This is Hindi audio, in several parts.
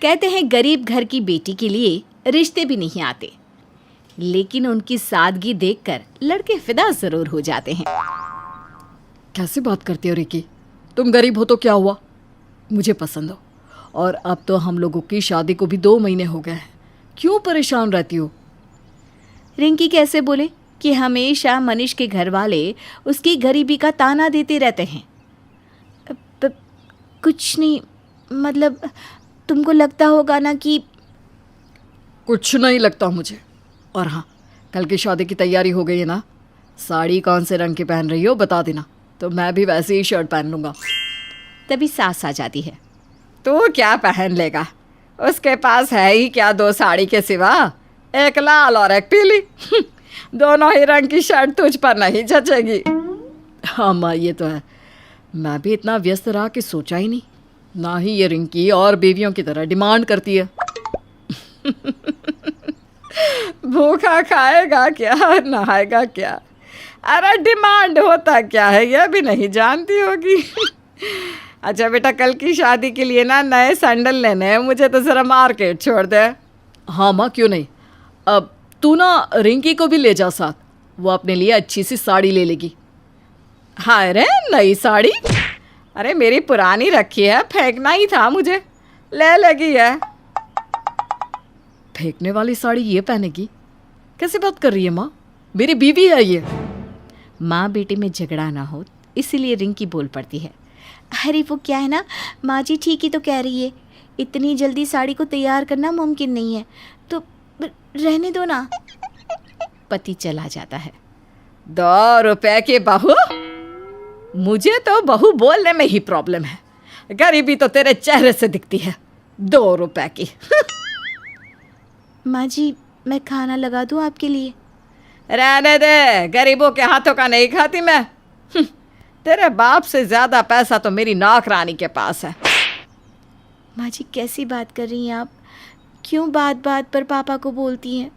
कहते हैं गरीब घर की बेटी के लिए रिश्ते भी नहीं आते, लेकिन उनकी सादगी देखकर लड़के फिदा जरूर हो जाते हैं। कैसे बात करती हो रिकी? तुम गरीब हो तो क्या हुआ, मुझे पसंद हो। और अब तो हम लोगों की शादी को भी 2 महीने हो गए हैं, क्यों परेशान रहती हो? रिंकी कैसे बोले कि हमेशा मनीष के घर वाले उसकी गरीबी का ताना देते रहते हैं। कुछ नहीं, मतलब तुमको लगता होगा ना कि। कुछ नहीं लगता मुझे। और हाँ, कल की शादी की तैयारी हो गई है ना? साड़ी कौन से रंग की पहन रही हो बता देना, तो मैं भी वैसे ही शर्ट पहन लूँगा। तभी सास आ जाती है। तू क्या पहन लेगा? उसके पास है ही क्या 2 साड़ी के सिवा? एक लाल और एक पीली। दोनों ही रंग की शर्ट तुझ पर नहीं जचेगी। हाँ माँ, ये तो है। मैं भी इतना व्यस्त रहा कि सोचा ही नहीं। ना ही ये रिंकी और बीवियों की तरह डिमांड करती है। भूखा खाएगा क्या, नहाएगा क्या? अरे डिमांड होता क्या है यह भी नहीं जानती होगी। अच्छा बेटा, कल की शादी के लिए ना नए सैंडल लेने हैं मुझे, तो ज़रा मार्केट छोड़ दे। हाँ माँ, क्यों नहीं। अब तू ना रिंकी को भी ले जा साथ, वो अपने लिए अच्छी सी साड़ी ले लेगी। हाय रे, नई साड़ी? अरे मेरी पुरानी रखी है, फेंकना ही था मुझे, ले लेगी है। फेंकने वाली साड़ी ये पहनेगी? कैसे बात कर रही है माँ? मेरी बीवी है ये। माँ बेटे में झगड़ा ना हो इसीलिए रिंकी बोल पड़ती है। अरे वो क्या है ना, माँ जी ठीक ही तो कह रही है, इतनी जल्दी साड़ी को तैयार करना मुमकिन नहीं है, तो रहने दो ना। पति चला जाता है। 2 रुपए की बहू? मुझे तो बहू बोलने में ही प्रॉब्लम है, गरीबी तो तेरे चेहरे से दिखती है। 2 रुपए की। माँ जी मैं खाना लगा दूँ आपके लिए? रहने दे, गरीबों के हाथों का नहीं खाती मैं। तेरे बाप से ज्यादा पैसा तो मेरी नौकरानी के पास है। माँ जी कैसी बात कर रही हैं आप? क्यों बात बात पर पापा को बोलती हैं?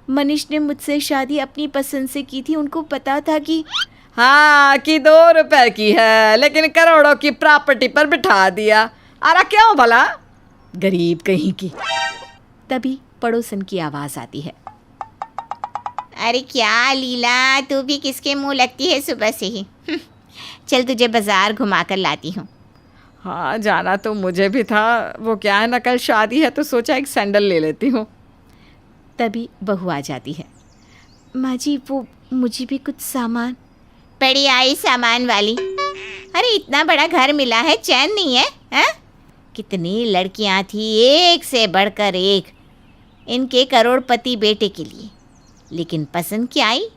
मनीष ने मुझसे शादी अपनी पसंद से की थी, उनको पता था कि। हाँ, कि 2 रुपए की है, लेकिन करोड़ों की प्रॉपर्टी पर बिठा दिया। अरे क्यों भला, गरीब कहीं की। तभी पड़ोसन की आवाज़ आती है। अरे क्या लीला, तू भी किसके मुंह लगती है सुबह से ही? चल तुझे बाजार घुमा कर लाती हूँ। हाँ, जाना तो मुझे भी था। वो क्या है ना, कल शादी है तो सोचा एक सैंडल ले लेती हूँ। तभी बहू आ जाती है। माँ जी वो मुझे भी कुछ सामान। बड़ी आई सामान वाली। अरे इतना बड़ा घर मिला है, चैन नहीं है? हैं? कितनी लड़कियां थी, एक से बढ़कर एक, इनके करोड़पति बेटे के लिए, लेकिन पसंद क्या आई?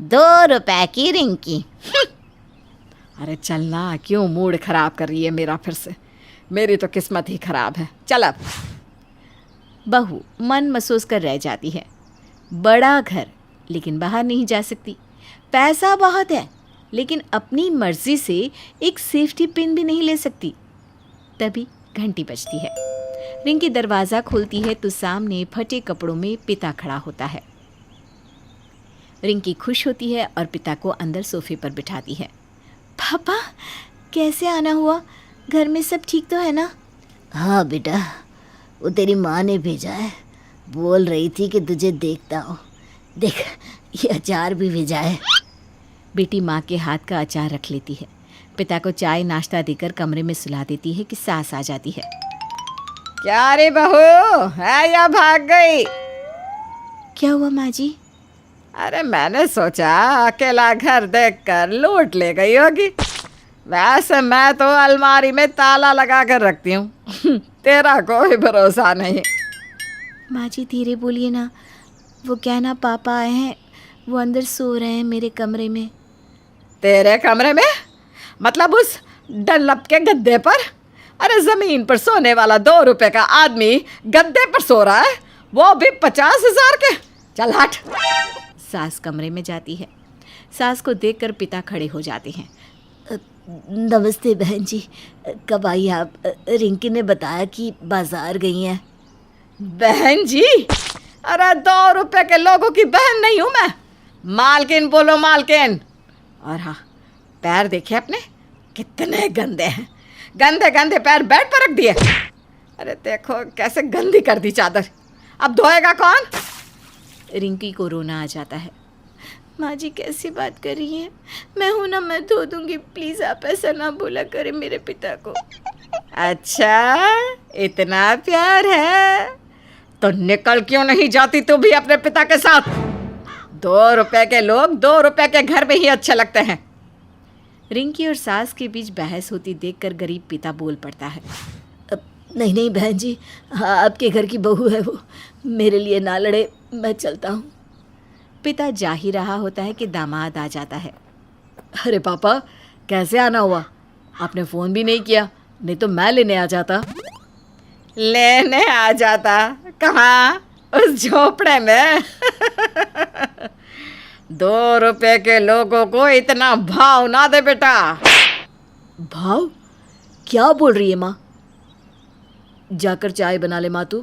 2 रुपए की रिंकी। अरे चलना, क्यों मूड खराब कर रही है मेरा फिर से? मेरी तो किस्मत ही खराब है। चल अब। बहू मन महसूस कर रह जाती है। बड़ा घर लेकिन बाहर नहीं जा सकती, पैसा बहुत है लेकिन अपनी मर्जी से एक सेफ्टी पिन भी नहीं ले सकती। तभी घंटी बजती है। रिंकी दरवाज़ा खोलती है तो सामने फटे कपड़ों में पिता खड़ा होता है। रिंकी खुश होती है और पिता को अंदर सोफे पर बिठाती है। पापा कैसे आना हुआ, घर में सब ठीक तो है ना? हाँ बेटा, वो तेरी माँ ने भेजा है, बोल रही थी कि तुझे देखता हो। देख, ये अचार भी भेजा है। बेटी माँ के हाथ का अचार रख लेती है। पिता को चाय नाश्ता देकर कमरे में सुला देती है कि सास आ जाती है। क्या रे बहू, है या भाग गई? क्या हुआ माँ जी? अरे मैंने सोचा अकेला घर देखकर लूट ले गई होगी। वैसे मैं तो अलमारी में ताला लगा कर रखती हूँ। तेरा कोई भरोसा नहीं। माँ जी धीरे बोलिए ना, वो क्या ना पापा आए हैं, वो अंदर सो रहे हैं मेरे कमरे में। तेरे कमरे में? मतलब उस डनलप के गद्दे पर? अरे ज़मीन पर सोने वाला 2 रुपए का आदमी गद्दे पर सो रहा है, वो भी 50,000 के। चल हट। सास कमरे में जाती है। सास को देखकर पिता खड़े हो जाते हैं। नमस्ते बहन जी, कब आई आप? रिंकी ने बताया कि बाजार गई हैं। बहन जी? अरे 2 रुपए के लोगों की बहन नहीं हूँ मैं। मालकिन बोलो, मालकिन। और हाँ, पैर देखे अपने, कितने गंदे हैं। गंदे गंदे पैर बेड पर रख दिए। अरे देखो कैसे गंदी कर दी चादर, अब धोएगा कौन? रिंकी को रोना आ जाता है। माँ जी कैसी बात कर रही हैं? मैं हूं ना, मैं धो दूंगी, प्लीज आप ऐसा ना बोला करें मेरे पिता को। अच्छा, इतना प्यार है तो निकल क्यों नहीं जाती तू भी अपने पिता के साथ? 2 रुपए के लोग 2 रुपए के घर में ही अच्छे लगते हैं। रिंकी और सास के बीच बहस होती देखकर गरीब पिता बोल पड़ता है। नहीं नहीं बहन जी, हाँ आपके घर की बहू है वो, मेरे लिए ना लड़े, मैं चलता हूँ। पिता जा ही रहा होता है कि दामाद आ जाता है। अरे पापा, कैसे आना हुआ? आपने फ़ोन भी नहीं किया, नहीं तो मैं लेने आ जाता। लेने आ जाता? कहाँ? उस झोपड़े में। 2 रुपए के लोगों को इतना भाव ना दे बेटा। भाव? क्या बोल रही है माँ? जाकर चाय बना ले माँ तू,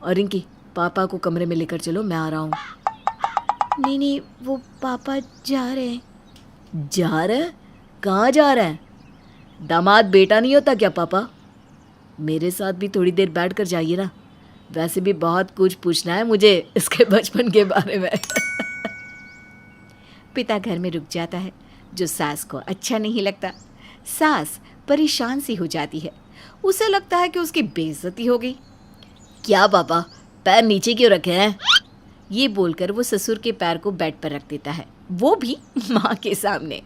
और रिंकी पापा को कमरे में लेकर चलो, मैं आ रहा हूँ। नहीं नहीं, वो पापा जा रहे हैं। जा रहे हैं? कहाँ जा रहे हैं? दामाद बेटा नहीं होता क्या पापा? मेरे साथ भी थोड़ी देर बैठ कर जाइए ना, वैसे भी बहुत कुछ पूछना है मुझे इसके बचपन के बारे में। पिता घर में रुक जाता है, जो सास को अच्छा नहीं लगता। सास परेशान सी हो जाती है, उसे लगता है कि उसकी बेइज्जती हो गई। क्या पापा, पैर नीचे क्यों रखे हैं? ये बोलकर वो ससुर के पैर को बेड पर रख देता है, वो भी माँ के सामने।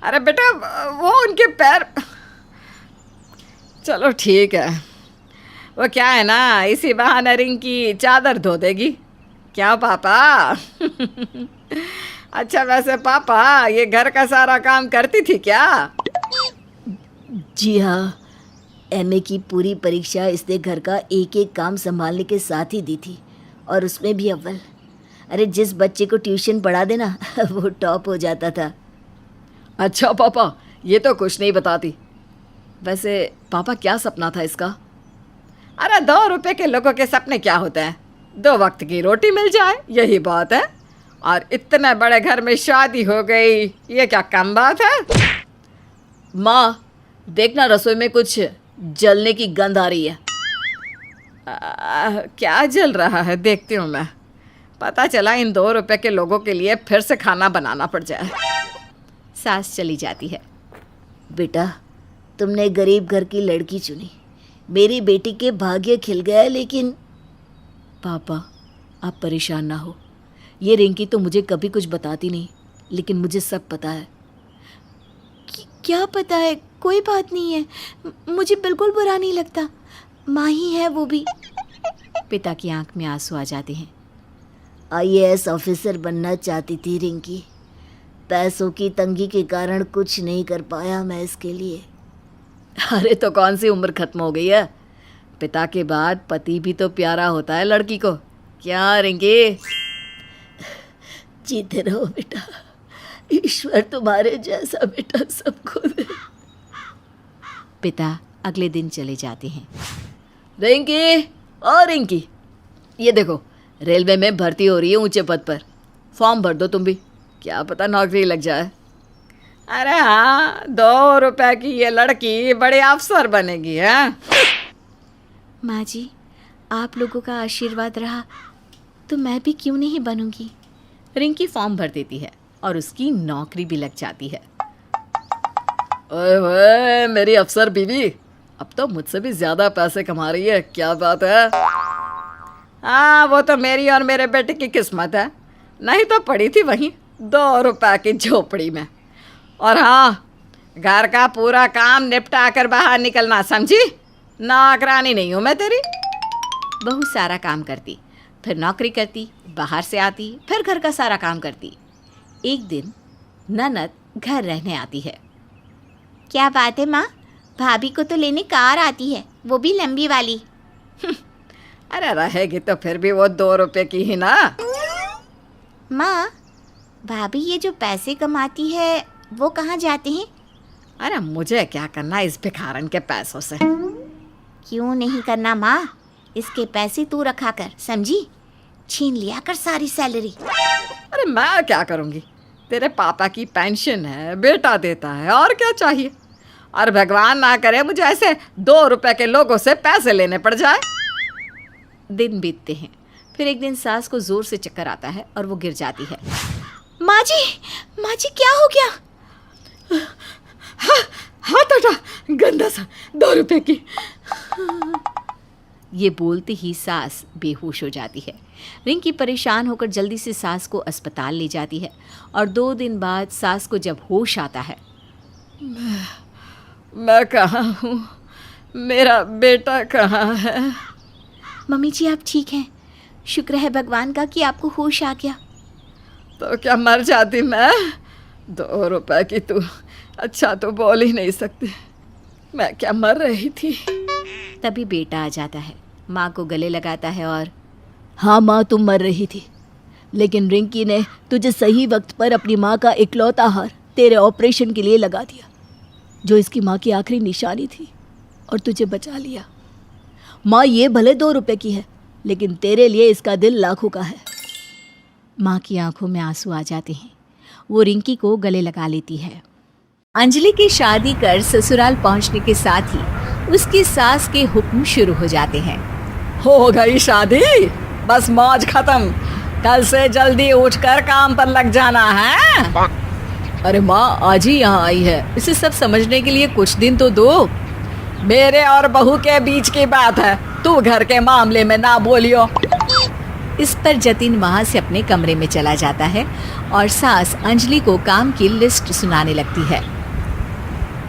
अरे बेटा, वो उनके पैर, चलो ठीक है, वो क्या है ना, इसी बहाने रिंकी चादर धो देगी। क्या पापा? अच्छा वैसे पापा, ये घर का सारा काम करती थी क्या? जी हाँ, एमए की पूरी परीक्षा इसने घर का एक एक काम संभालने के साथ ही दी थी, और उसमें भी अव्वल। अरे जिस बच्चे को ट्यूशन पढ़ा देना वो टॉप हो जाता था। अच्छा पापा, ये तो कुछ नहीं बताती। वैसे पापा, क्या सपना था इसका? अरे 2 रुपए के लोगों के सपने क्या होते हैं? 2 वक्त की रोटी मिल जाए, यही बात है। और इतने बड़े घर में शादी हो गई, ये क्या कम बात है? माँ देखना, रसोई में कुछ जलने की गंध आ रही है। क्या जल रहा है देखती हूँ मैं। पता चला इन 2 रुपए के लोगों के लिए फिर से खाना बनाना पड़ जाए। सास चली जाती है। बेटा, तुमने गरीब घर की लड़की चुनी, मेरी बेटी के भाग्य खिल गया। लेकिन पापा आप परेशान ना हो, ये रिंकी तो मुझे कभी कुछ बताती नहीं, लेकिन मुझे सब पता है। क्या पता है? कोई बात नहीं है, मुझे बिल्कुल बुरा नहीं लगता, माँ ही है वो भी। पिता की आंख में आंसू आ जाते हैं। IAS ऑफिसर बनना चाहती थी रिंकी, पैसों की तंगी के कारण कुछ नहीं कर पाया मैं इसके लिए। अरे तो कौन सी उम्र खत्म हो गई है? पिता के बाद पति भी तो प्यारा होता है लड़की को। क्या रिंकी? जीते रहो बेटा, ईश्वर तुम्हारे जैसा बेटा सबको दे। पिता अगले दिन चले जाते हैं। रिंकी, ओ रिंकी, ये देखो रेलवे में भर्ती हो रही है ऊंचे पद पर, फॉर्म भर दो तुम भी, क्या पता नौकरी लग जाए। अरे हाँ, 2 रुपए की ये लड़की बड़े अफसर बनेगी है। माँ जी, आप लोगों का आशीर्वाद रहा तो मैं भी क्यों नहीं बनूंगी। रिंकी फॉर्म भर देती है और उसकी नौकरी भी लग जाती है। ओए ओए, मेरी अफसर बीवी अब तो मुझसे भी ज़्यादा पैसे कमा रही है, क्या बात है। हाँ, वो तो मेरी और मेरे बेटे की किस्मत है, नहीं तो पड़ी थी वहीं 2 रुपए की झोपड़ी में। और हाँ, घर का पूरा काम निपटा कर बाहर निकलना, समझी? नौकरानी नहीं हूँ मैं तेरी। बहू सारा काम करती, फिर नौकरी करती, बाहर से आती, फिर घर का सारा काम करती। एक दिन ननद घर रहने आती है। क्या बात है माँ, भाभी को तो लेने कार आती है, वो भी लंबी वाली। अरे रहेगी तो फिर भी वो 2 रुपए की ही ना। माँ, भाभी ये जो पैसे कमाती है वो कहाँ जाते हैं? अरे मुझे क्या करना इस भिखारन के पैसों से। क्यों नहीं करना माँ, इसके पैसे तू रखा कर, समझी? छीन लिया कर सारी सैलरी। अरे मैं क्या करूँगी, तेरे पापा की पेंशन है, बेटा देता है, और क्या चाहिए। और भगवान ना करे मुझे ऐसे 2 रुपए के लोगों से पैसे लेने पड़ जाए। दिन बीतते हैं। फिर एक दिन सास को जोर से चक्कर आता है और वो गिर जाती है। माँ जी क्या हो गया? हाथ हटा, गंदा सा 2 रुपए की। ये बोलते ही सास बेहोश हो जाती है। रिंकी परेशान होकर जल्दी से सास को अस्पताल ले जाती है और 2 दिन बाद सास को जब होश आता है, मैं कहाँ हूँ, मेरा बेटा कहाँ है? मम्मी जी आप ठीक हैं? शुक्र है भगवान का कि आपको होश आ गया। तो क्या मर जाती मैं? 2 रुपए की तू अच्छा तो बोल ही नहीं सकती, मैं क्या मर रही थी? तभी बेटा आ जाता है, माँ को गले लगाता है और हाँ माँ, तुम मर रही थी, लेकिन रिंकी ने तुझे सही वक्त पर अपनी माँ का इकलौता हार तेरे ऑपरेशन के लिए लगा दिया, जो इसकी माँ की आखिरी निशानी थी, और तुझे बचा लिया। माँ ये भले 2 रुपए की है, लेकिन तेरे लिए इसका दिल लाखों का है। माँ की आंखों में आंसू आ जाते हैं। वो रिंकी को गले लगा लेती है। अंजलि की शादी कर ससुराल पहुंचने के साथ ही उसकी सास के हुक्म शुरू हो जाते हैं। हो गई शादी, बस मौज खत्म, कल से जल्दी उठकर काम पर लग जाना है। अरे माँ आज ही यहाँ आई है, इसे सब समझने के लिए कुछ दिन तो दो। मेरे और बहू के बीच की बात है, तू घर के मामले में ना बोलियो। इस पर जतिन वहां से अपने कमरे में चला जाता है और सास अंजलि को काम की लिस्ट सुनाने लगती है।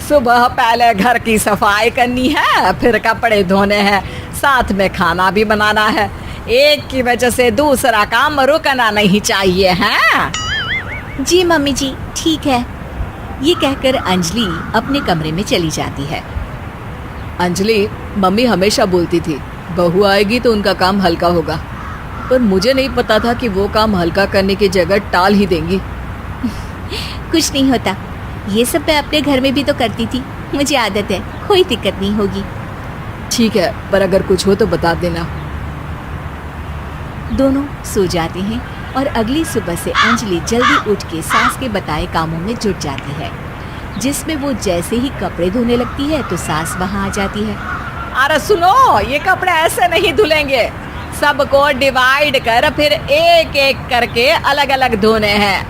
सुबह पहले घर की सफाई करनी है, फिर कपड़े धोने हैं, साथ में खाना भी बनाना है। एक की वजह से दूसरा काम रुकना नहीं चाहिए है। जी मम्मी जी ठीक है। ये कहकर अंजलि अपने कमरे में चली जाती है। अंजलि, मम्मी हमेशा बोलती थी बहू आएगी तो उनका काम हल्का होगा, पर मुझे नहीं पता था कि वो काम हल्का करने की जगह टाल ही देंगी। कुछ नहीं होता, ये सब मैं अपने घर में भी तो करती थी, मुझे आदत है, कोई दिक्कत नहीं होगी। ठीक है, पर अगर कुछ हो तो बता देना। दोनों सो जाते हैं और अगली सुबह से अंजलि जल्दी उठ के सास के बताए कामों में जुट जाती है, जिसमें वो जैसे ही कपड़े धोने लगती है तो सास वहाँ आ जाती है। अरे सुनो, ये कपड़े ऐसे नहीं धुलेंगे, सबको डिवाइड कर फिर एक एक करके अलग अलग धोने हैं।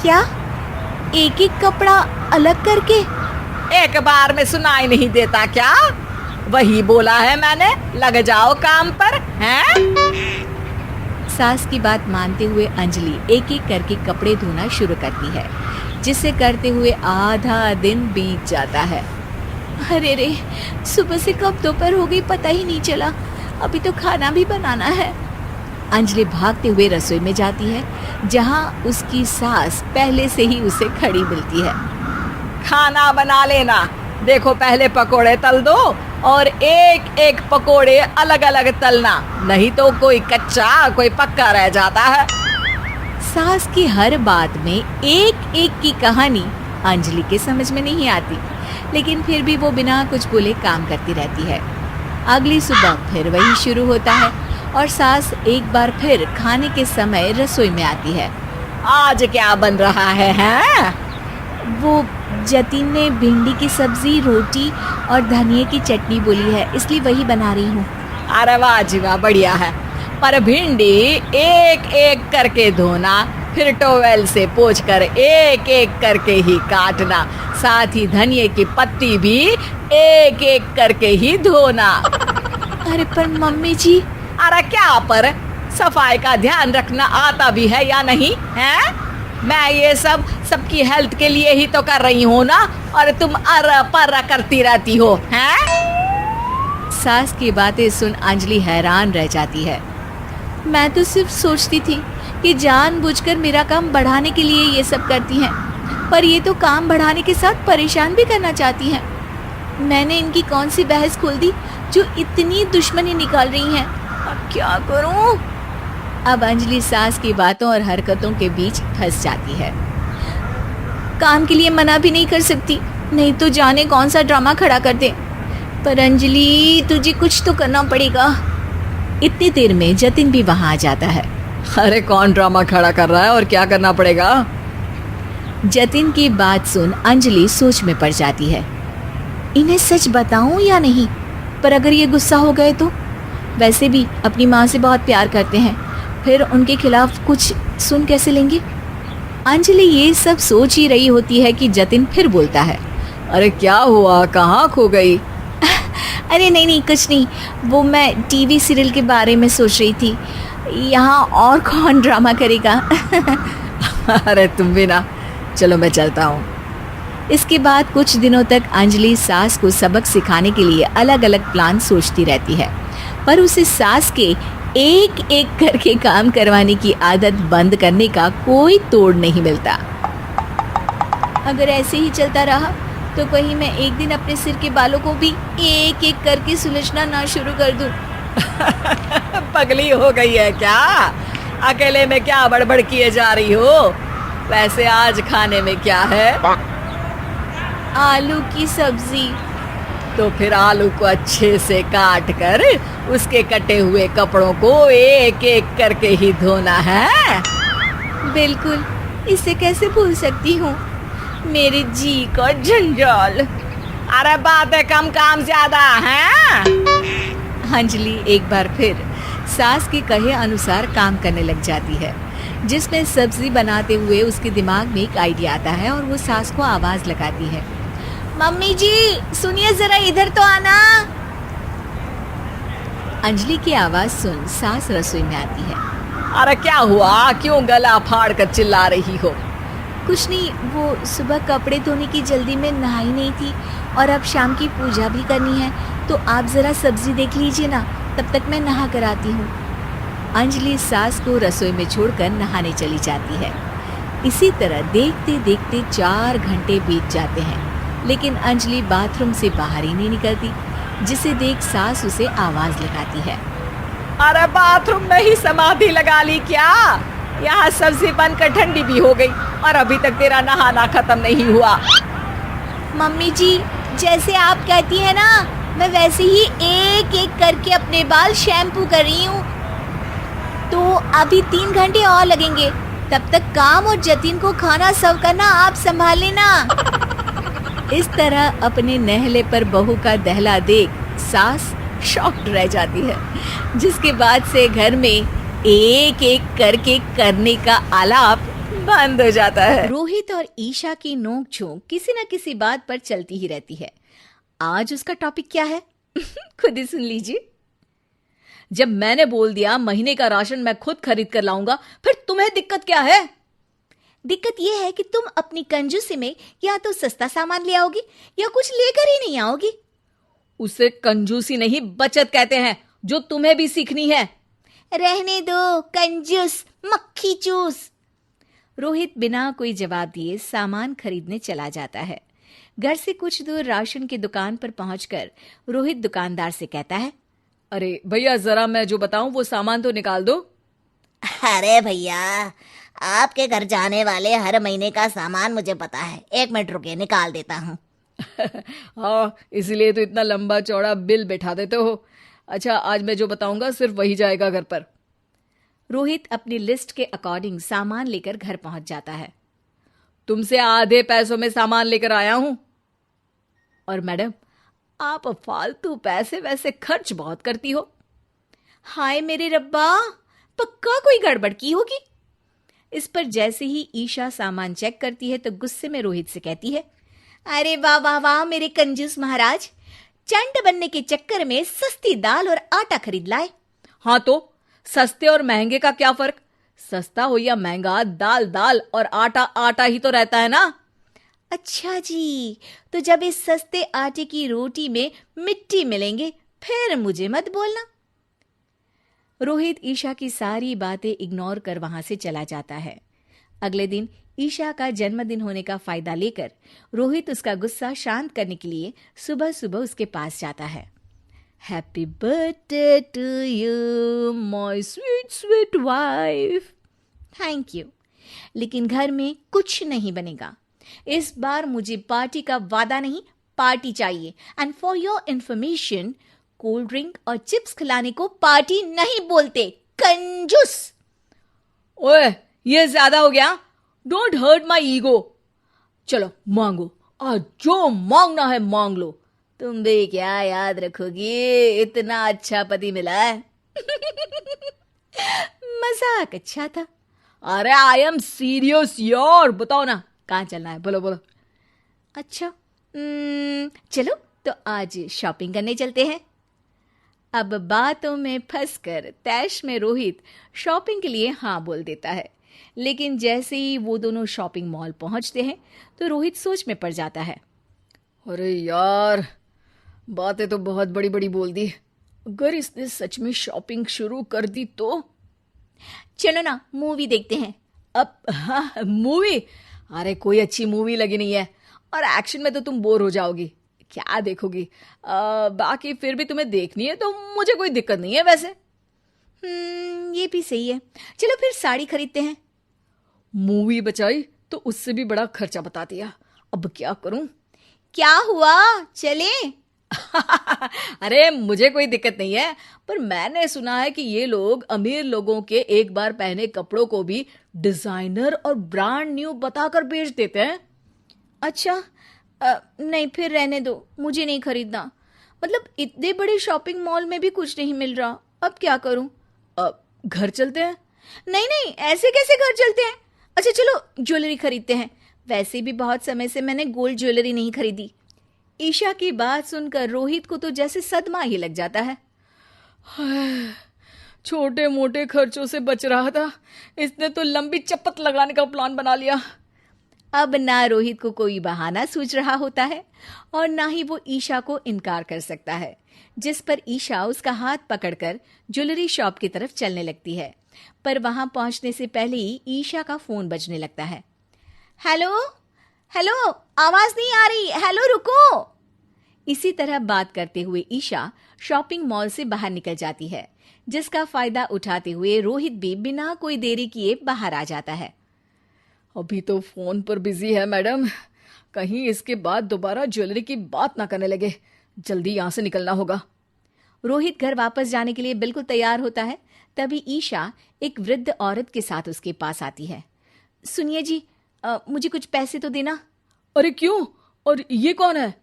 क्या एक एक कपड़ा अलग करके? एक बार में सुनाई नहीं देता क्या? वही बोला है मैंने, लग जाओ काम पर हैं? सास की बात मानते हुए अंजलि एक एक करके कपड़े धोना शुरू करती है, जिसे करते हुए आधा दिन बीत जाता है। अरे रे, सुबह से कब दोपहर हो गई पता ही नहीं चला, अभी तो खाना भी बनाना है। अंजलि भागते हुए रसोई में जाती है, जहां उसकी सास पहले से ही उसे खड़ी मिलती है। खाना बना लेना, देखो पहले पकोड़े तल दो और एक एक पकोड़े अलग अलग तलना, नहीं तो कोई कच्चा कोई पक्का रह जाता है। सास की हर बात में एक एक की कहानी अंजलि के समझ में नहीं आती, लेकिन फिर भी वो बिना कुछ बोले काम करती रहती है। अगली सुबह फिर वही शुरू होता है और सास एक बार फिर खाने के समय रसोई में आती है। आज क्या बन रहा है हैं? वो जतिन ने भिंडी की सब्जी, रोटी और धनिया की चटनी बोली है, इसलिए वही बना रही हूँ। अरे वाह जी वाह, बढ़िया है, पर भिंडी एक एक करके धोना, फिर टोवेल से पोंछकर एक एक करके ही काटना, साथ ही धनिया की पत्ती भी एक एक करके ही धोना। अरे पर मम्मी जी। अरे क्या पर, सफाई का ध्यान रखना आता भी है या नहीं है? मैं ये सब सबकी हेल्थ के लिए ही तो कर रही हूँ ना, और तुम अर पर करती रहती हो हैं? सास की बातें सुन अंजलि हैरान रह जाती है। मैं तो सिर्फ सोचती थी कि जानबूझकर मेरा काम बढ़ाने के लिए ये सब करती हैं, पर ये तो काम बढ़ाने के साथ परेशान भी करना चाहती हैं। मैंने इनकी कौन सी बहस खोल दी जो इतनी दुश्मनी निकाल रही हैं? अब क्या करूं? अब अंजलि सास की बातों और हरकतों के बीच फंस जाती है। काम के लिए मना भी नहीं कर सकती, नहीं तो जाने कौन सा ड्रामा खड़ा कर दे। पर अंजलि, तुझे कुछ तो करना पड़ेगा। इतनी देर में जतिन भी वहां आ जाता है। अरे कौन ड्रामा खड़ा कर रहा है और क्या करना पड़ेगा? जतिन की बात सुन अंजलि सोच में पड़ जाती है। इन्हें सच बताऊं या नहीं? पर अगर ये गुस्सा हो गए तो? वैसे भी अपनी माँ से बहुत प्यार करते हैं, फिर उनके खिलाफ कुछ सुन कैसे लेंगे? अंजलि ये सब सोच ही रही होती है कि जतिन फिर बोलता है, अरे क्या हुआ, कहाँ खो गई? अरे नहीं कुछ नहीं, वो मैं टीवी सीरियल के बारे में सोच रही थी। यहाँ और कौन ड्रामा करेगा? अरे तुम भी ना, चलो मैं चलता हूँ। इसके बाद कुछ दिनों तक अंजलि सास को सबक सिखाने के लिए अलग अलग प्लान सोचती रहती है, पर उसे सास के एक एक करके काम करवाने की आदत बंद करने का कोई तोड़ नहीं मिलता। अगर ऐसे ही चलता रहा तो कहीं मैं एक दिन अपने सिर के बालों को भी एक एक करके सुलझना ना शुरू कर दूं। पगली हो गई है क्या? अकेले में क्या बड़बड़ किए जा रही हो? वैसे आज खाने में क्या है? आलू की सब्जी। तो फिर आलू को अच्छे से काट कर उसके कटे हुए कपड़ों को एक एक करके ही धोना है। बिल्कुल, इसे कैसे भूल सकती हूँ? मेरे जी का जंजाल। अरे बातें कम काम ज्यादा है। अंजलि एक बार फिर सास के कहे अनुसार काम करने लग जाती है, जिसमें सब्जी बनाते हुए उसके दिमाग में एक आइडिया आता है और वो सास को आवाज लगाती है, मम्मी जी सुनिए जरा, इधर तो आना। अंजलि की आवाज सुन सास रसोई में आती है। अरे क्या हुआ, क्यों गला फाड़ कर चिल्ला रही हो? कुछ नहीं, वो सुबह कपड़े धोने की जल्दी में नहाई नहीं थी और अब शाम की पूजा भी करनी है, तो आप जरा सब्जी देख लीजिए ना, तब तक मैं नहा कर आती हूँ। अंजलि सास को रसोई में छोड़कर नहाने चली जाती है। इसी तरह देखते देखते 4 घंटे बीत जाते हैं, लेकिन अंजलि बाथरूम से बाहर ही नहीं निकलती, जिसे देख सास उसे आवाज लगाती है, अरे बाथरूम में ही समाधि लगा ली क्या? यहाँ सब्जी बनकर ठंडी भी हो गई और अभी तक तेरा नहाना खत्म नहीं हुआ। मम्मी जी जैसे आप कहती हैं ना, मैं वैसे ही एक एक करके अपने बाल शैम्पू कर रही हूँ। तो अभी 3 घंटे और लगेंगे, तब तक काम और जतिन को खाना सर्व करना आप संभाल लेना। इस तरह अपने नहले पर बहू का दहला देख सास शॉक्ड रह जाती है, जिसके बाद से घर में एक एक करके करने का आलाप बंद हो जाता है। रोहित और ईशा की नोक-झोंक किसी न किसी बात पर चलती ही रहती है। आज उसका टॉपिक क्या है? खुद ही सुन लीजिए। जब मैंने बोल दिया महीने का राशन मैं खुद खरीद कर लाऊंगा, फिर तुम्हें दिक्कत क्या है? दिक्कत यह है कि तुम अपनी कंजूसी में या तो सस्ता सामान ले आओगी या कुछ लेकर ही नहीं आओगी। उसे कंजूसी नहीं बचत कहते हैं, जो तुम्हें भी सीखनी है। रहने दो कंजूस मक्खी चूस। रोहित बिना कोई जवाब दिए सामान खरीदने चला जाता है। घर से कुछ दूर राशन की दुकान पर पहुंचकर रोहित दुकानदार से कहता है, अरे भैया जरा मैं जो बताऊं वो सामान तो निकाल दो। अरे भैया, आपके घर जाने वाले हर महीने का सामान मुझे पता है, 1 मिनट रुके निकाल देता हूँ। हाँ, इसलिए तो इतना लंबा चौड़ा बिल बैठा देते हो। अच्छा, आज मैं जो बताऊंगा सिर्फ वही जाएगा घर पर। रोहित अपनी लिस्ट के अकॉर्डिंग सामान लेकर घर पहुंच जाता है। तुमसे आधे पैसों में सामान लेकर आया हूं। और मैडम, आप फालतू पैसे वैसे खर्च बहुत करती हो। हाय मेरे रब्बा, पक्का कोई गड़बड़ की होगी। इस पर जैसे ही ईशा सामान चेक करती है तो गुस्से में रोहित से कहती है, अरे वाह वाह वाह मेरे कंजूस महाराज, चंट बनने के चक्कर में सस्ती दाल और आटा खरीद लाए। हाँ तो सस्ते और महंगे का क्या फर्क? सस्ता हो या महंगा, दाल दाल और आटा आटा ही तो रहता है ना। अच्छा जी, तो जब इस सस्ते आटे की रोटी में मिट्टी मिलेंगे फिर मुझे मत बोलना। रोहित ईशा की सारी बातें इग्नोर कर वहां से चला जाता है। अगले दिन ईशा का जन्मदिन होने का फायदा लेकर रोहित उसका गुस्सा शांत करने के लिए सुबह सुबह उसके पास जाता है। Happy birthday to you my sweet sweet wife. Thank you, लेकिन घर में कुछ नहीं बनेगा। इस बार मुझे पार्टी का वादा नहीं, पार्टी चाहिए। And for your information, cold drink और चिप्स खिलाने को पार्टी नहीं बोलते, कंजूस। ओए, ये ज्यादा हो गया। Don't hurt my ego. चलो मांगो, आज जो मांगना है मांग लो। तुम भी क्या याद रखोगी, इतना अच्छा पति मिला है। मजाक अच्छा था। अरे आई एम सीरियस यार, बताओ ना कहाँ चलना है, बोलो बोलो। अच्छा चलो तो आज शॉपिंग करने चलते हैं। अब बातों में फंसकर तैश में रोहित शॉपिंग के लिए हाँ बोल देता है, लेकिन जैसे ही वो दोनों शॉपिंग मॉल पहुंचते हैं तो रोहित सोच में पड़ जाता है। अरे यार, बातें तो बहुत बड़ी बड़ी बोल दी, अगर इसने सच में शॉपिंग शुरू कर दी तो। चलो ना मूवी देखते हैं। अब हाँ, मूवी? अरे कोई अच्छी मूवी लगी नहीं है, और एक्शन में तो तुम बोर हो जाओगी, क्या देखोगी? बाकी फिर भी तुम्हें देखनी है तो मुझे कोई दिक्कत नहीं है वैसे। ये भी सही है, चलो फिर साड़ी खरीदते हैं। मूवी बचाई तो उससे भी बड़ा खर्चा बता दिया, अब क्या करूं? क्या हुआ, चले? अरे मुझे कोई दिक्कत नहीं है, पर मैंने सुना है कि ये लोग अमीर लोगों के एक बार पहने कपड़ों को भी डिजाइनर और ब्रांड न्यू बताकर बेच देते हैं। अच्छा नहीं फिर रहने दो, मुझे नहीं खरीदना। मतलब इतने बड़े शॉपिंग मॉल में भी कुछ नहीं मिल रहा, अब क्या करूं? घर चलते हैं? नहीं नहीं, ऐसे कैसे घर चलते हैं? अच्छा चलो ज्वेलरी खरीदते हैं, वैसे भी बहुत समय से मैंने गोल्ड ज्वेलरी नहीं खरीदी। ईशा की बात सुनकर रोहित को तो जैसे सदमा ही लग जाता है। छोटे मोटे खर्चों से बच रहा था, इसने तो लंबी चप्पत लगाने का प्लान बना लिया। अब ना रोहित को कोई बहाना सूझ रहा होता है और ना ही वो ईशा को इनकार कर सकता है, जिस पर ईशा उसका हाथ पकड़कर ज्वेलरी शॉप की तरफ चलने लगती है। पर वहां पहुंचने से पहले ही ईशा का फोन बजने लगता है। हेलो हेलो, आवाज नहीं आ रही, हेलो रुको। इसी तरह बात करते हुए ईशा शॉपिंग मॉल से बाहर निकल जाती है, जिसका फायदा उठाते हुए रोहित भी बिना कोई देरी किए बाहर आ जाता है। अभी तो फोन पर बिजी है मैडम, कहीं इसके बाद दोबारा ज्वेलरी की बात ना करने लगे, जल्दी यहाँ से निकलना होगा। रोहित घर वापस जाने के लिए बिल्कुल तैयार होता है, तभी ईशा एक वृद्ध औरत के साथ उसके पास आती है। सुनिए जी, मुझे कुछ पैसे तो देना। अरे क्यों, और ये कौन है?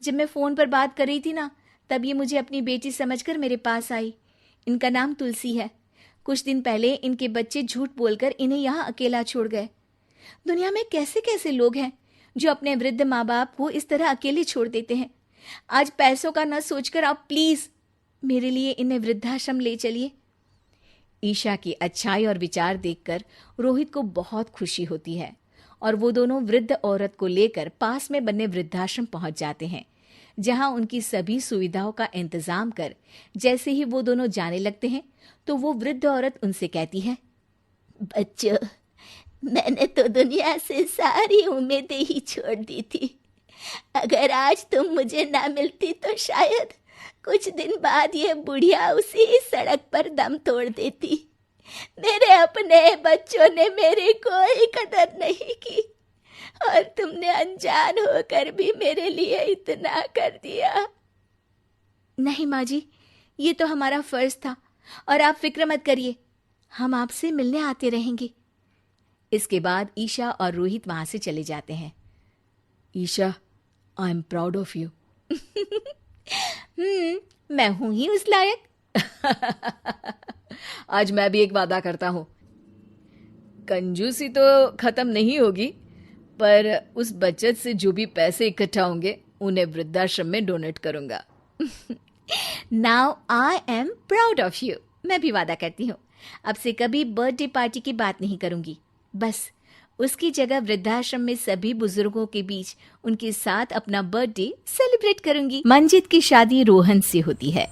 जब मैं फोन पर बात कर रही थी ना, तब ये मुझे अपनी बेटी समझकर मेरे पास आई। इनका नाम तुलसी है। कुछ दिन पहले इनके बच्चे झूठ बोलकर इन्हें यहाँ अकेला छोड़ गए। दुनिया में कैसे कैसे लोग हैं जो अपने वृद्ध माँ बाप को इस तरह अकेले छोड़ देते हैं। आज पैसों का न सोचकर आप प्लीज मेरे लिए इन्हें वृद्धाश्रम ले चलिए। ईशा की अच्छाई और विचार देखकर रोहित को बहुत खुशी होती है और वो दोनों वृद्ध औरत को लेकर पास में बने वृद्धाश्रम पहुंच जाते हैं, जहां उनकी सभी सुविधाओं का इंतजाम कर जैसे ही वो दोनों जाने लगते हैं तो वो वृद्ध औरत उनसे कहती है, बच्चों, मैंने तो दुनिया से सारी उम्मीदें ही छोड़ दी थी। अगर आज तुम मुझे ना मिलती तो शायद कुछ दिन बाद ये बुढ़िया उसी सड़क पर दम तोड़ देती। मेरे अपने बच्चों ने मेरी कोई कदर नहीं की और तुमने अनजान होकर भी मेरे लिए इतना कर दिया। नहीं माँ जी, ये तो हमारा फर्ज था और आप फिक्र मत करिए, हम आपसे मिलने आते रहेंगे। इसके बाद ईशा और रोहित वहां से चले जाते हैं। Isha, I am proud of you. मैं हूं ही उस लायक। आज मैं भी एक वादा करता हूं, कंजूसी तो खत्म नहीं होगी, पर उस बचत से जो भी पैसे इकट्ठा होंगे उन्हें वृद्धाश्रम में डोनेट करूंगा। Now I am proud of you. मैं भी वादा करती हूँ, अब से कभी बर्थडे पार्टी की बात नहीं करूंगी, बस उसकी जगह वृद्धाश्रम में सभी बुजुर्गों के बीच उनके साथ अपना बर्थडे सेलिब्रेट करूंगी। मंजित की शादी रोहन से होती है।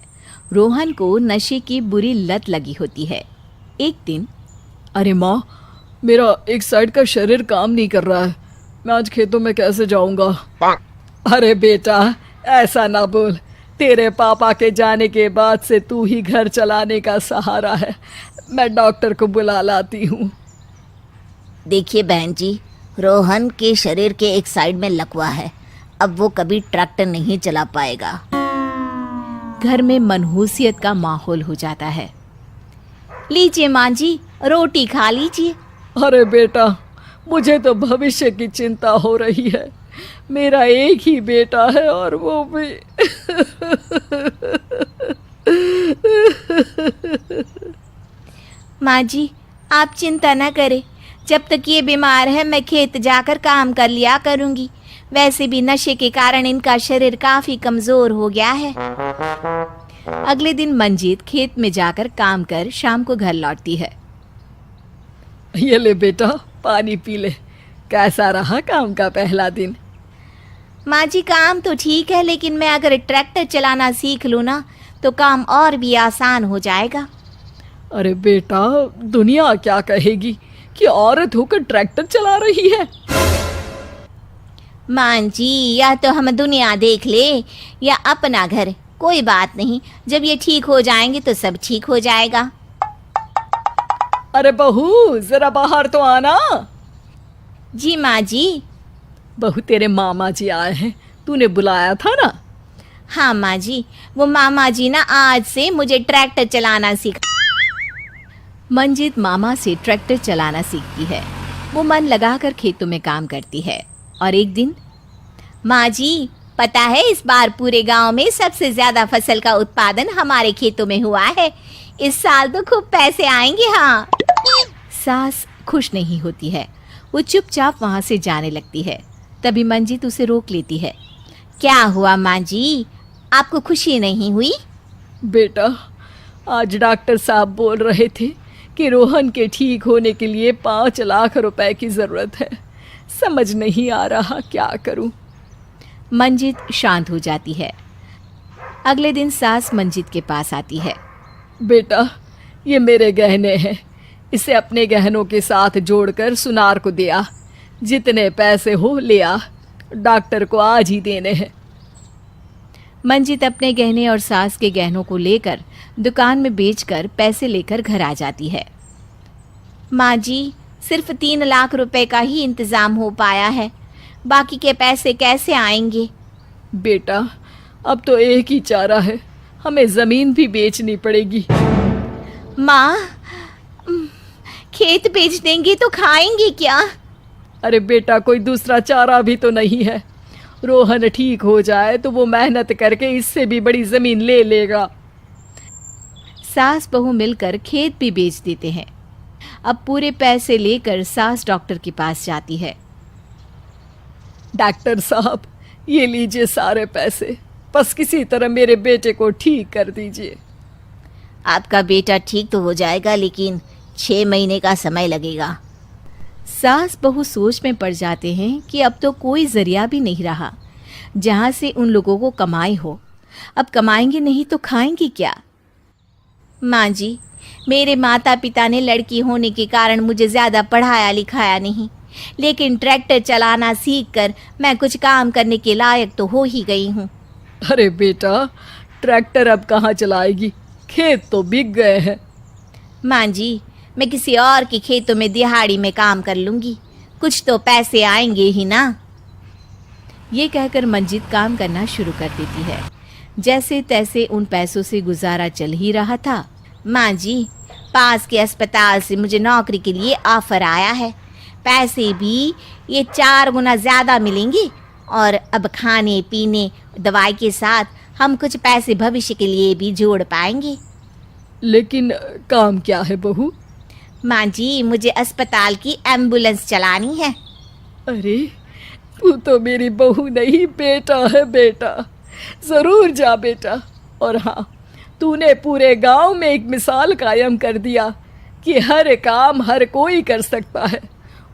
रोहन को नशे की बुरी लत लगी होती है। एक दिन, अरे माँ, मेरा एक साइड का शरीर काम नहीं कर रहा है, मैं आज खेतों में कैसे जाऊंगा? अरे बेटा, ऐसा ना बोल, तेरे पापा के जाने के बाद से तू ही घर चलाने का सहारा है। मैं डॉक्टर को बुला लाती हूँ। देखिए बहन जी, रोहन के शरीर के एक साइड में लकवा है, अब वो कभी ट्रैक्टर नहीं चला पाएगा। घर में मनहूसियत का माहौल हो जाता है। लीजिए माँ जी, रोटी खा लीजिए। अरे बेटा, मुझे तो भविष्य की चिंता हो रही है, मेरा एक ही बेटा है और वो भी माँ जी, आप चिंता न करें। जब तक ये बीमार है मैं खेत जाकर काम कर लिया करूँगी। वैसे भी नशे के कारण इनका शरीर काफ़ी कमज़ोर हो गया है। अगले दिन मंजीत खेत में जाकर काम कर शाम को घर लौटती है। ये ले बेटा, पानी पी ले। कैसा रहा काम का पहला दिन? माँ जी, काम तो ठीक है, लेकिन मैं अगर ट्रैक्टर चलाना सीख लूँ ना तो काम और भी आसान हो जाएगा। अरे बेटा, दुनिया क्या कहेगी कि औरत होकर ट्रैक्टर चला रही है। माँ जी, या तो हम दुनिया देख ले या अपना घर, कोई बात नहीं। जब ये ठीक हो जाएंगे तो सब ठीक हो जाएगा। अरे बहू, जरा बाहर तो आना। जी माँ जी। बहू, तेरे मामा जी आए हैं, तूने बुलाया था ना? हाँ माँ जी, वो मामा जी ना आज से मुझे ट्रैक्टर चलाना सीख। मंजीत मामा से ट्रैक्टर चलाना सीखती है। वो मन लगाकर खेतों में काम करती है। और एक दिन, माँ जी, पता है इस बार पूरे गांव में सबसे ज्यादा फसल का उत्पादन हमारे खेतों में हुआ है। इस साल तो खूब पैसे आएंगे। हाँ। सास खुश नहीं होती है। वो चुपचाप वहाँ से जाने लगती है। तभी मंजीत उसे रोक लेती है। क्या हुआ माँ जी, आपको खुशी नहीं हुई? बेटा, आज डॉक्टर साहब बोल रहे थे कि रोहन के ठीक होने के लिए 5 लाख रुपए की ज़रूरत है। समझ नहीं आ रहा क्या करूं। मंजीत शांत हो जाती है। अगले दिन सास मंजीत के पास आती है। बेटा, ये मेरे गहने हैं, इसे अपने गहनों के साथ जोड़कर सुनार को दिया। जितने पैसे हो ले आ, डॉक्टर को आज ही देने हैं। मंजीत अपने गहने और सास के गहनों को लेकर दुकान में बेचकर पैसे लेकर घर आ जाती है। माँ जी, सिर्फ 3 लाख रुपए का ही इंतजाम हो पाया है, बाकी के पैसे कैसे आएंगे? बेटा, अब तो एक ही चारा है, हमें ज़मीन भी बेचनी पड़ेगी। माँ, खेत बेच देंगे तो खाएंगे क्या? अरे बेटा, कोई दूसरा चारा भी तो नहीं है। रोहन ठीक हो जाए तो वो मेहनत करके इससे भी बड़ी ज़मीन ले लेगा। सास बहू मिलकर खेत भी बेच देते हैं। अब पूरे पैसे लेकर सास डॉक्टर के पास जाती है। डॉक्टर साहब, ये लीजिए सारे पैसे, बस किसी तरह मेरे बेटे को ठीक कर दीजिए। आपका बेटा ठीक तो हो जाएगा, लेकिन 6 महीने का समय लगेगा। सास बहू सोच में पड़ जाते हैं कि अब तो कोई जरिया भी नहीं रहा जहाँ से उन लोगों को कमाई हो। अब कमाएंगे नहीं तो खाएंगे क्या? माँ जी, मेरे माता पिता ने लड़की होने के कारण मुझे ज़्यादा पढ़ाया लिखाया नहीं, लेकिन ट्रैक्टर चलाना सीखकर मैं कुछ काम करने के लायक तो हो ही गई हूँ। अरे बेटा, ट्रैक्टर अब कहाँ चलाएगी, खेत तो बिक गए हैं। माँ जी, मैं किसी और के खेतों में दिहाड़ी में काम कर लूँगी, कुछ तो पैसे आएंगे ही ना। ये कहकर मंजीत काम करना शुरू कर देती है। जैसे तैसे उन पैसों से गुजारा चल ही रहा था। माँ जी, पास के अस्पताल से मुझे नौकरी के लिए ऑफर आया है। पैसे भी ये 4 गुना ज़्यादा मिलेंगे और अब खाने पीने दवाई के साथ हम कुछ पैसे भविष्य के लिए भी जोड़ पाएंगे। लेकिन काम क्या है बहू? माँ जी, मुझे अस्पताल की एम्बुलेंस चलानी है। अरे, तू तो मेरी बहू नहीं, बेटा है बेटा। ज़रूर जा बेटा। और हाँ, तूने पूरे गांव में एक मिसाल कायम कर दिया कि हर काम हर कोई कर सकता है।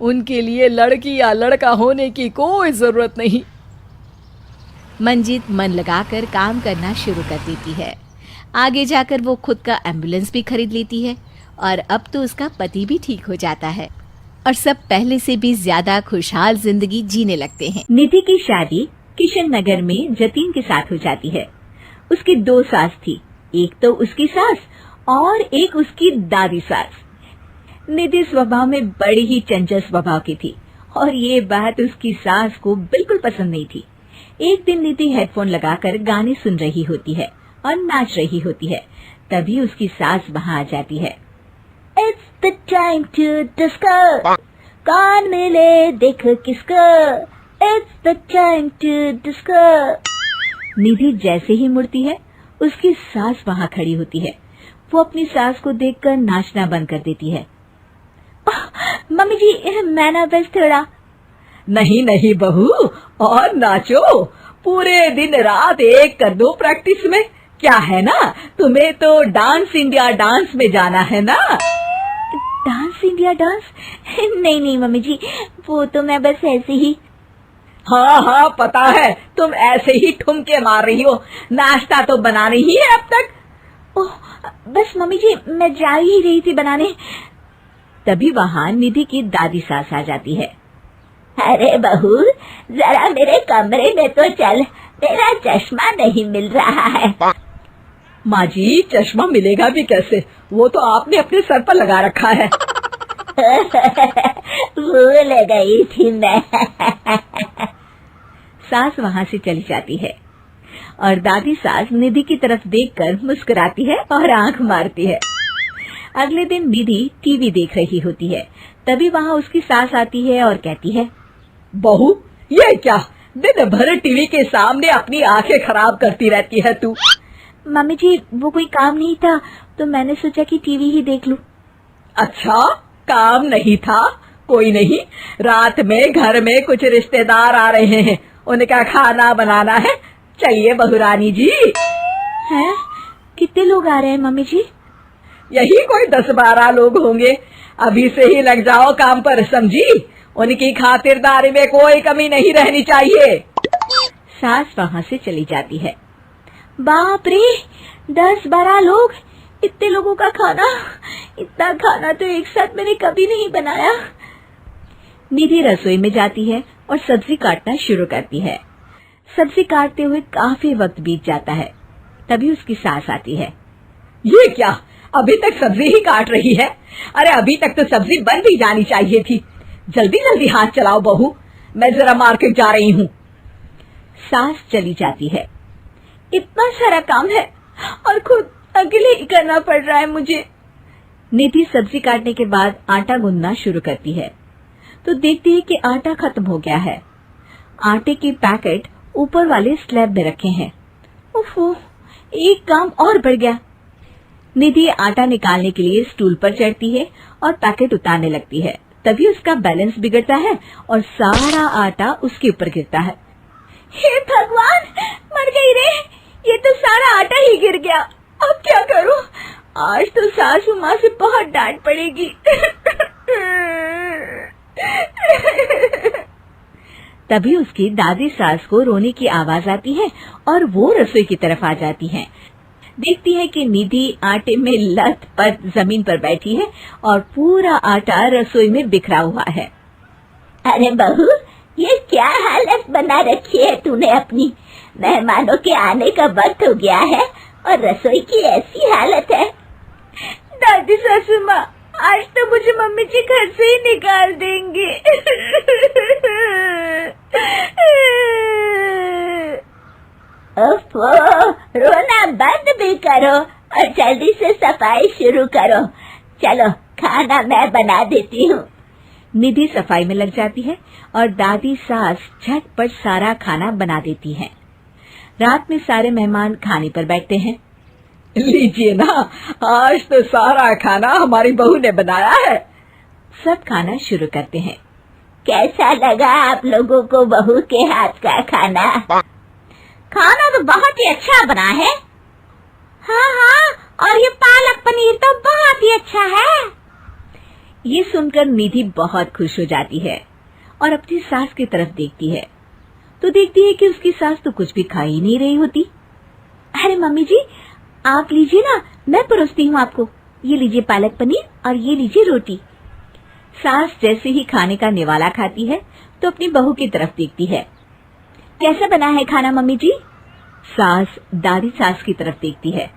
उनके लिए लड़की या लड़का होने की कोई ज़रूरत नहीं। मंजीत मन लगाकर काम करना शुरू कर देती है। आगे जाकर वो खुद का एम्बुलेंस भी खरीद लेती है और अब तो उसका पति भी ठीक हो जाता है और सब पहले से भी ज्यादा खुशहाल जिंदगी जीने लगते हैं। निधि की शादी किशन नगर में जतीन के साथ हो जाती है। उसकी 2 सास थी, एक तो उसकी सास और एक उसकी दादी सास। निधि स्वभाव में बड़ी ही चंचल स्वभाव की थी और ये बात उसकी सास को बिल्कुल पसंद नहीं थी। एक दिन निधि हेडफोन लगाकर गाने सुन रही होती है और नाच रही होती है। तभी उसकी सास वहाँ आ जाती है। It's the time to disco, कौन मिले देख किसको, It's the time to discuss. निधि जैसे ही मुड़ती है, उसकी सास वहां खड़ी होती है। वो अपनी सास को देखकर नाचना बंद कर देती है। मम्मी जी, मैं ना बस थोड़ा। नहीं नहीं बहू, और नाचो, पूरे दिन रात एक कर दो प्रैक्टिस में। क्या है ना, तुम्हें तो डांस इंडिया डांस में जाना है ना। Dance India dance? नहीं नहीं मम्मी जी, वो तो मैं बस ऐसे ही। हाँ हाँ पता है, तुम ऐसे ही ठुमके मार रही हो, नाश्ता तो बना रही है अब तक। ओह, बस मम्मी जी, मैं जा ही रही थी बनाने। तभी वहां निधि की दादी सास आ जाती है। अरे बहू, जरा मेरे कमरे में तो चल, तेरा चश्मा नहीं मिल रहा है। माँ जी, चश्मा मिलेगा भी कैसे, वो तो आपने अपने सर पर लगा रखा है। भूल गई थी मैं। सास वहां से चली जाती है और दादी सास निधि की तरफ देखकर मुस्कुराती है और आंख मारती है। अगले दिन निधि टीवी देख रही होती है। तभी वहां उसकी सास आती है और कहती है, बहू, ये क्या, दिन भर टीवी के सामने अपनी आंखें खराब करती रहती है तू। मम्मी जी, वो कोई काम नहीं था तो मैंने सोचा कि टीवी ही देख लूं। अच्छा, काम नहीं था, कोई नहीं, रात में घर में कुछ रिश्तेदार आ रहे हैं, उनका खाना बनाना है। चलिए बहुरानी जी। हैं? कितने लोग आ रहे हैं मम्मी जी? यही कोई 10-12 लोग होंगे। अभी से ही लग जाओ काम पर, समझी। उनकी खातिरदारी में कोई कमी नहीं रहनी चाहिए। सास वहां से चली जाती है। बाप रे, 10-12 लोग, इतने लोगों का खाना, इतना खाना तो एक साथ मैंने कभी नहीं बनाया। निधि रसोई में जाती है और सब्जी काटना शुरू करती है। सब्जी काटते हुए काफी वक्त बीत जाता है। तभी उसकी सास आती है। ये क्या, अभी तक सब्जी ही काट रही है? अरे अभी तक तो सब्जी बन भी जानी चाहिए थी। जल्दी जल्दी हाथ चलाओ बहू, मैं जरा मार्केट जा रही हूँ। सास चली जाती है। इतना सारा काम है और खुद अकेले ही करना पड़ रहा है मुझे। निधि सब्जी काटने के बाद आटा गूंदना शुरू करती है तो देखती है कि आटा खत्म हो गया है। आटे के पैकेट ऊपर वाले स्लैब में रखे हैं। उफ़, एक काम और बढ़ गया। निधि आटा निकालने के लिए स्टूल पर चढ़ती है और पैकेट उतारने लगती है। तभी उसका बैलेंस बिगड़ता है और सारा आटा उसके ऊपर गिरता है। हे भगवान, मर गई रे, ये तो सारा आटा ही गिर गया। अब क्या करूं? आज तो सासू माँ से बहुत डांट पड़ेगी। तभी उसकी दादी सास को रोने की आवाज आती है और वो रसोई की तरफ आ जाती हैं। देखती है कि निधि आटे में लथपथ जमीन पर बैठी है और पूरा आटा रसोई में बिखरा हुआ है। अरे बहू, ये क्या हालत बना रखी है तूने अपनी? मेहमानों के आने का वक्त हो गया है और रसोई की ऐसी हालत है। दादी सासू माँ, आज तो मुझे मम्मी जी घर से ही निकाल देंगे। ओफो, रोना बंद भी करो और जल्दी से सफाई शुरू करो। चलो, खाना मैं बना देती हूँ। निधि सफाई में लग जाती है और दादी सास झटपट सारा खाना बना देती हैं। रात में सारे मेहमान खाने पर बैठते हैं। लीजिए ना, आज तो सारा खाना हमारी बहू ने बनाया है। सब खाना शुरू करते हैं। कैसा लगा आप लोगों को बहू के हाथ का खाना? खाना तो बहुत ही अच्छा बना है। हाँ हाँ, और ये पालक पनीर तो बहुत ही अच्छा है। ये सुनकर निधि बहुत खुश हो जाती है और अपनी सास की तरफ देखती है तो देखती है कि उसकी सास तो कुछ भी खा ही नहीं रही होती। अरे मम्मी जी, आप लीजिए ना, मैं परोसती हूँ आपको। ये लीजिए पालक पनीर और ये लीजिए रोटी। सास जैसे ही खाने का निवाला खाती है तो अपनी बहू की तरफ देखती है। कैसा बना है खाना मम्मी जी? सास दादी सास की तरफ देखती है।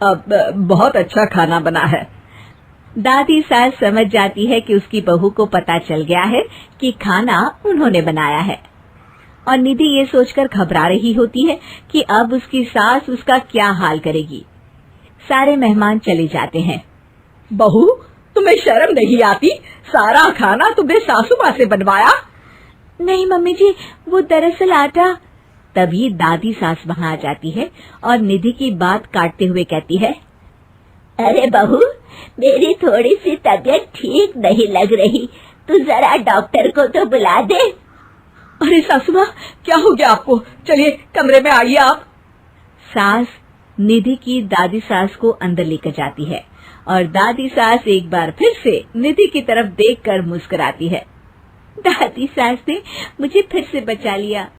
अब बहुत अच्छा खाना बना है। दादी सास समझ जाती है कि उसकी बहू को पता चल गया है कि खाना उन्होंने बनाया है और निधि ये सोचकर घबरा रही होती है कि अब उसकी सास उसका क्या हाल करेगी। सारे मेहमान चले जाते हैं। बहू, तुम्हें शर्म नहीं आती? सारा खाना तुमने सासू माँ से बनवाया। नहीं मम्मी जी, वो दरअसल आटा। तभी दादी सास वहां आ जाती है और निधि की बात काटते हुए कहती है, अरे बहू, मेरी थोड़ी सी तबीयत ठीक नहीं लग रही, तू जरा डॉक्टर को तो बुला दे। अरे सासू माँ, क्या हो गया आपको? चलिए कमरे में आइए आप। सास निधि की दादी सास को अंदर लेकर जाती है और दादी सास एक बार फिर से निधि की तरफ देखकर मुस्कुराती है। दादी सास ने मुझे फिर से बचा लिया।